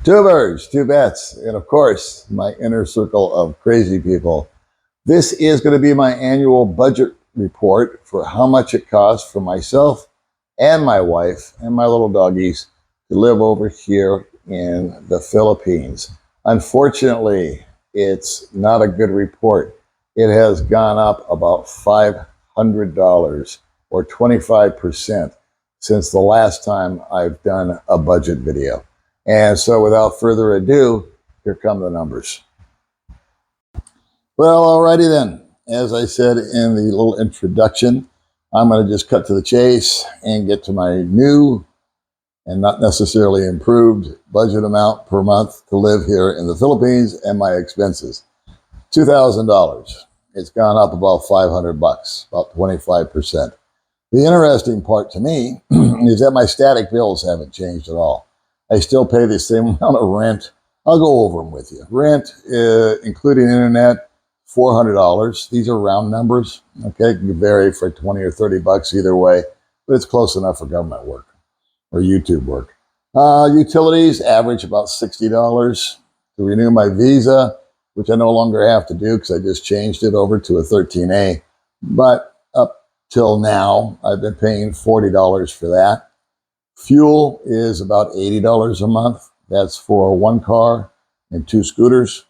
Two birds, two bets, and of course, my inner circle of crazy people. This is going to be my annual budget report for how much it costs for myself and my wife and my little doggies to live over here in the Philippines. Unfortunately, it's not a good report. It has gone up about $500 or 25% since the last time I've done a budget video. And so without further ado, here come the numbers. Well, alrighty then. As I said in the little introduction, I'm going to just cut to the chase and get to my new and not necessarily improved budget amount per month to live here in the Philippines and my expenses. $2,000. It's gone up about $500, about 25%. The interesting part to me is that my static bills haven't changed at all. I still pay the same amount of rent. I'll go over them with you. Rent, including internet, $400. These are round numbers. Okay, it can vary for 20 or 30 bucks either way, but it's close enough for government work or YouTube work. Utilities average about $60 to renew my visa, which I no longer have to do because I just changed it over to a 13A. But up till now, I've been paying $40 for that. Fuel is about $80 a month. That's for one car and two scooters.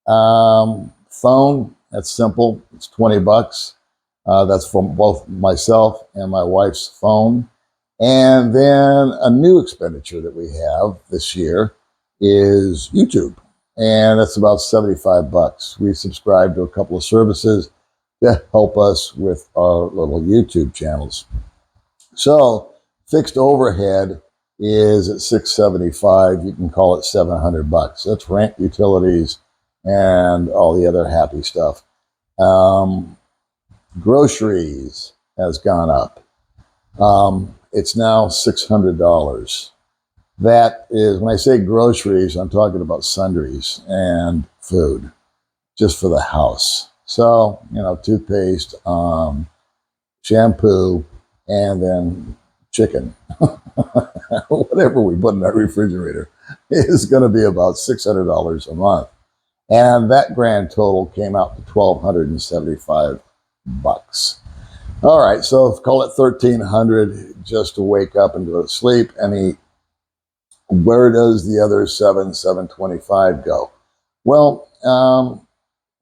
Phone, that's simple. It's 20 bucks. That's from both myself and my wife's phone. And then a new expenditure that we have this year is YouTube. And that's about 75 bucks. We subscribe to a couple of services that help us with our little YouTube channels. So fixed overhead is at $675. You can call it 700 bucks. That's rent, utilities, and all the other happy stuff. Groceries has gone up. It's now $600. That is, when I say groceries, I'm talking about sundries and food, just for the house. So, toothpaste, shampoo, and then chicken, whatever we put in our refrigerator, is going to be about $600 a month. And that grand total came out to $1,275. All right, so call it $1,300 just to wake up and go to sleep and eat. Where does the other $725 go? Well,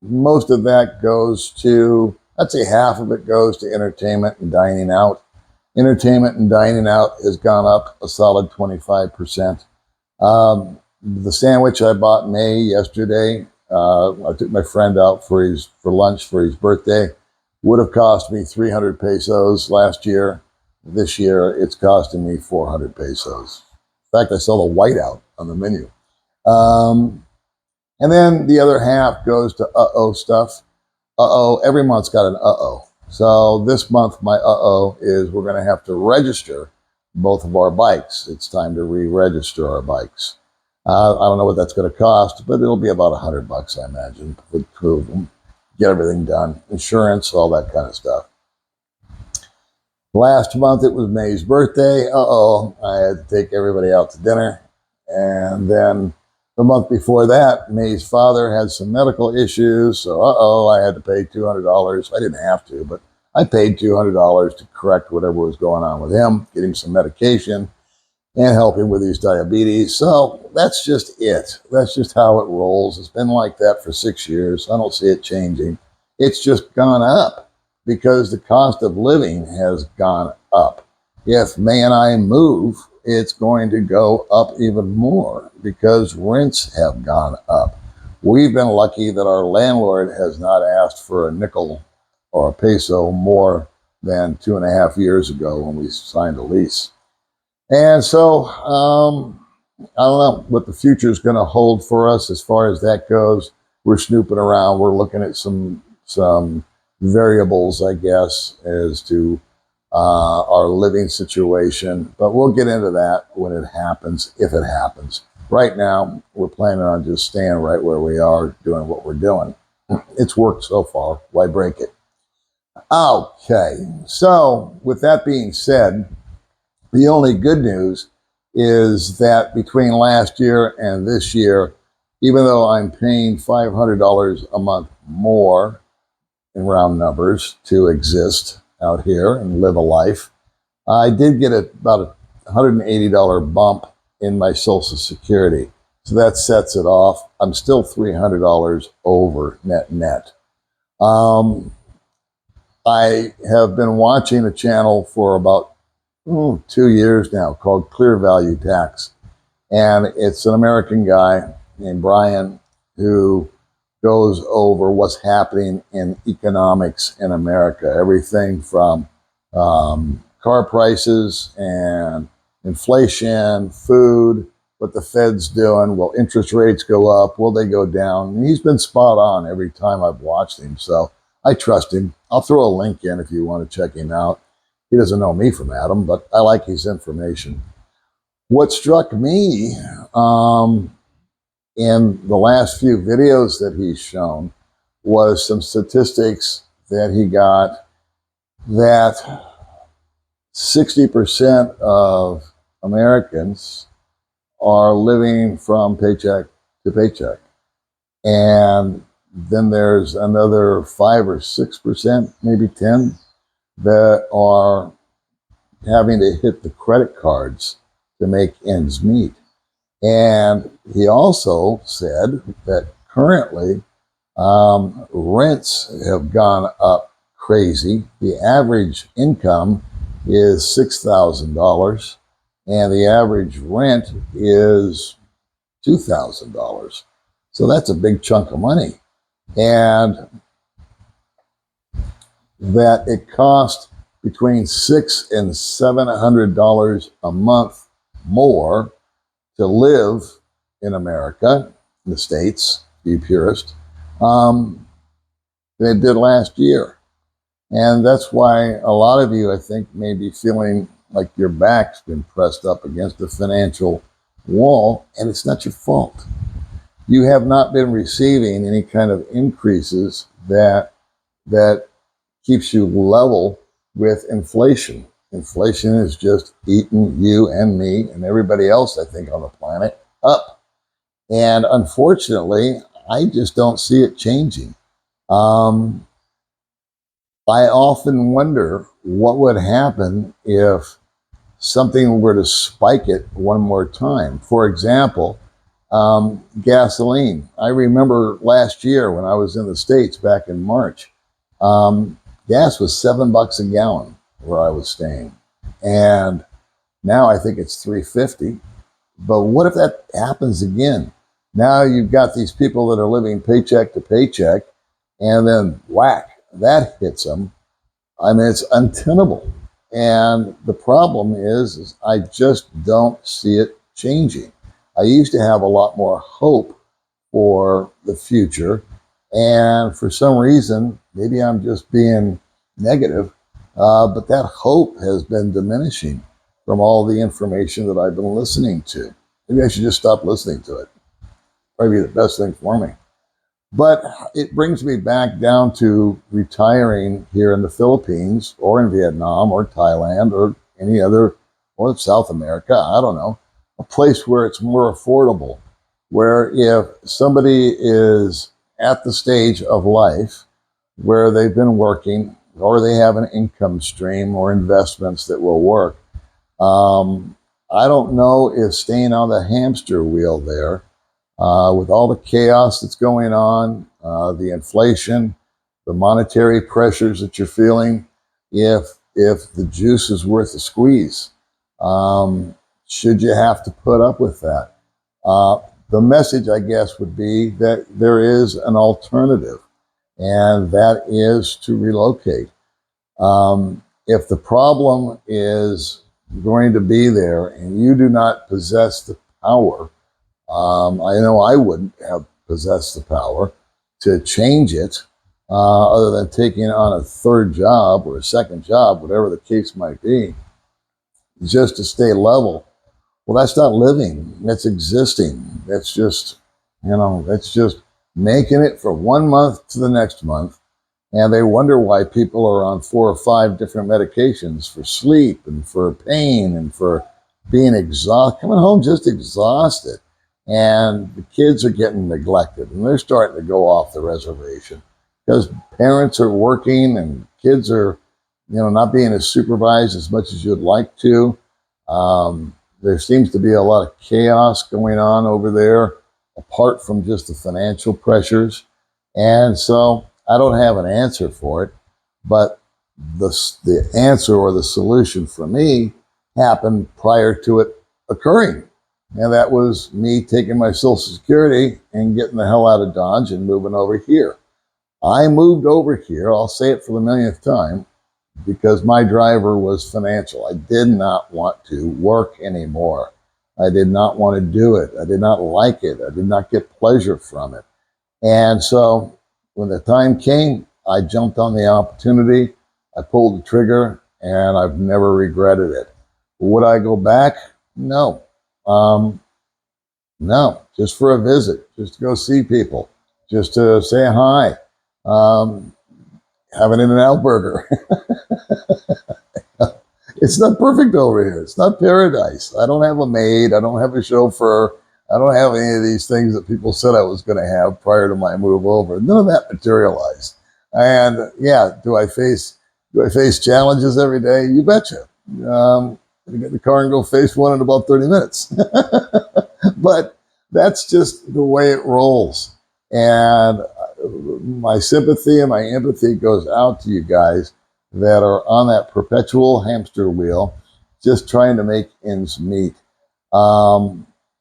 most of that goes to, I'd say half of it goes to entertainment and dining out. Entertainment and dining out has gone up a solid 25%. The sandwich I bought May yesterday, I took my friend out for lunch for his birthday, would have cost me 300 pesos last year. This year, it's costing me 400 pesos. In fact, I saw the whiteout on the menu. And then the other half goes to stuff. Every month's got an So this month, my is we're going to have to register both of our bikes. It's time to re-register our bikes. I don't know what that's going to cost, but it'll be about $100, I imagine, with two of them. Get everything done, insurance, all that kind of stuff. Last month, it was May's birthday. I had to take everybody out to dinner. And then the month before that, May's father had some medical issues. So, I had to pay $200. I didn't have to, but I paid $200 to correct whatever was going on with him, get him some medication, and help him with his diabetes. So that's just it. That's just how it rolls. It's been like that for 6 years. I don't see it changing. It's just gone up because the cost of living has gone up. If May and I move, it's going to go up even more because rents have gone up. We've been lucky that our landlord has not asked for a nickel or a peso more than 2.5 years ago when we signed a lease. And so, I don't know what the future is going to hold for us as far as that goes. We're snooping around. We're looking at some variables, I guess, as to our living situation. But we'll get into that when it happens, if it happens. Right now, we're planning on just staying right where we are, doing what we're doing. It's worked so far. Why break it? Okay. So, with that being said, the only good news is that between last year and this year, even though I'm paying $500 a month more in round numbers to exist out here and live a life, I did get about a $180 bump in my Social Security. So that sets it off. I'm still $300 over net. Um, I have been watching a channel for about 2 years now called Clear Value Tax. And it's an American guy named Brian who goes over what's happening in economics in America. Everything from car prices and inflation, food, what the Fed's doing. Will interest rates go up? Will they go down? And he's been spot on every time I've watched him. So I trust him. I'll throw a link in if you want to check him out. He doesn't know me from Adam, but I like his information. What struck me in the last few videos that he's shown was some statistics that he got that 60% of Americans are living from paycheck to paycheck. And then there's another 5 or 6%, maybe 10, that are having to hit the credit cards to make ends meet. And he also said that currently rents have gone up crazy. The average income is $6,000 and the average rent is $2,000. So that's a big chunk of money. And that it costs between $600 and $700 a month more to live in America, in the States, be purist, than it did last year. And that's why a lot of you, I think, may be feeling like your back's been pressed up against the financial wall, and it's not your fault. You have not been receiving any kind of increases that keeps you level with inflation. Inflation is just eating you and me and everybody else, I think, on the planet up. And unfortunately, I just don't see it changing. I often wonder what would happen if something were to spike it one more time. For example, gasoline. I remember last year when I was in the States back in March, gas was $7 a gallon where I was staying. And now I think it's $3.50. But what if that happens again? Now you've got these people that are living paycheck to paycheck, and then whack, that hits them. I mean, it's untenable. And the problem is I just don't see it changing. I used to have a lot more hope for the future. And for some reason, maybe I'm just being negative, but that hope has been diminishing from all the information that I've been listening to. Maybe I should just stop listening to it. Probably the best thing for me. But it brings me back down to retiring here in the Philippines or in Vietnam or Thailand or any other, or South America, I don't know, a place where it's more affordable, where if somebody is at the stage of life where they've been working or they have an income stream or investments that will work, I don't know if staying on the hamster wheel there, with all the chaos that's going on, the inflation, the monetary pressures that you're feeling, if the juice is worth the squeeze, should you have to put up with that? The message, I guess, would be that there is an alternative, and that is to relocate. If the problem is going to be there and you do not possess the power, I know I wouldn't have possessed the power to change it, other than taking on a third job or a second job, whatever the case might be, just to stay level. Well, that's not living. That's existing. That's just, that's just making it from one month to the next month. And they wonder why people are on 4 or 5 different medications for sleep and for pain and for being exhausted, coming home just exhausted. And the kids are getting neglected and they're starting to go off the reservation because parents are working and kids are, not being as supervised as much as you'd like to. There seems to be a lot of chaos going on over there, apart from just the financial pressures. And so I don't have an answer for it, but the answer or the solution for me happened prior to it occurring. And that was me taking my Social Security and getting the hell out of Dodge and moving over here. I moved over here, I'll say it for the millionth time, because my driver was financial. I did not want to work anymore. I did not want to do it. I did not like it. I did not get pleasure from it. And so when the time came, I jumped on the opportunity. I pulled the trigger and I've never regretted it. Would I go back? No. No, just for a visit, just to go see people, just to say hi, have an In-N-Out burger. It's not perfect over here. It's not paradise. I don't have a maid. I don't have a chauffeur. I don't have any of these things that people said I was going to have prior to my move over. None of that materialized. And yeah, do I face challenges every day? You betcha. I get in the car and go face one in about 30 minutes. But that's just the way it rolls. And my sympathy and my empathy goes out to you guys that are on that perpetual hamster wheel, just trying to make ends meet.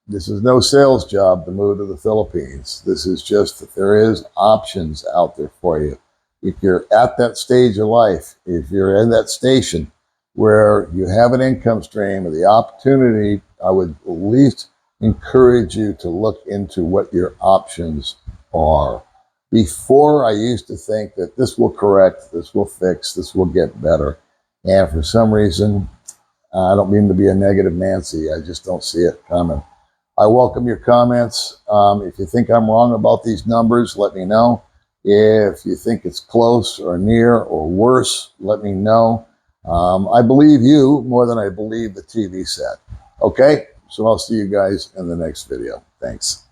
This is no sales job to move to the Philippines. This is just that there is options out there for you. If you're at that stage of life, if you're in that station where you have an income stream or the opportunity, I would at least encourage you to look into what your options are. Before, I used to think that this will correct, this will fix, this will get better. And for some reason, I don't mean to be a negative Nancy, I just don't see it coming. I welcome your comments. If you think I'm wrong about these numbers, let me know. If you think it's close or near or worse, let me know. I believe you more than I believe the TV set. Okay? So I'll see you guys in the next video. Thanks.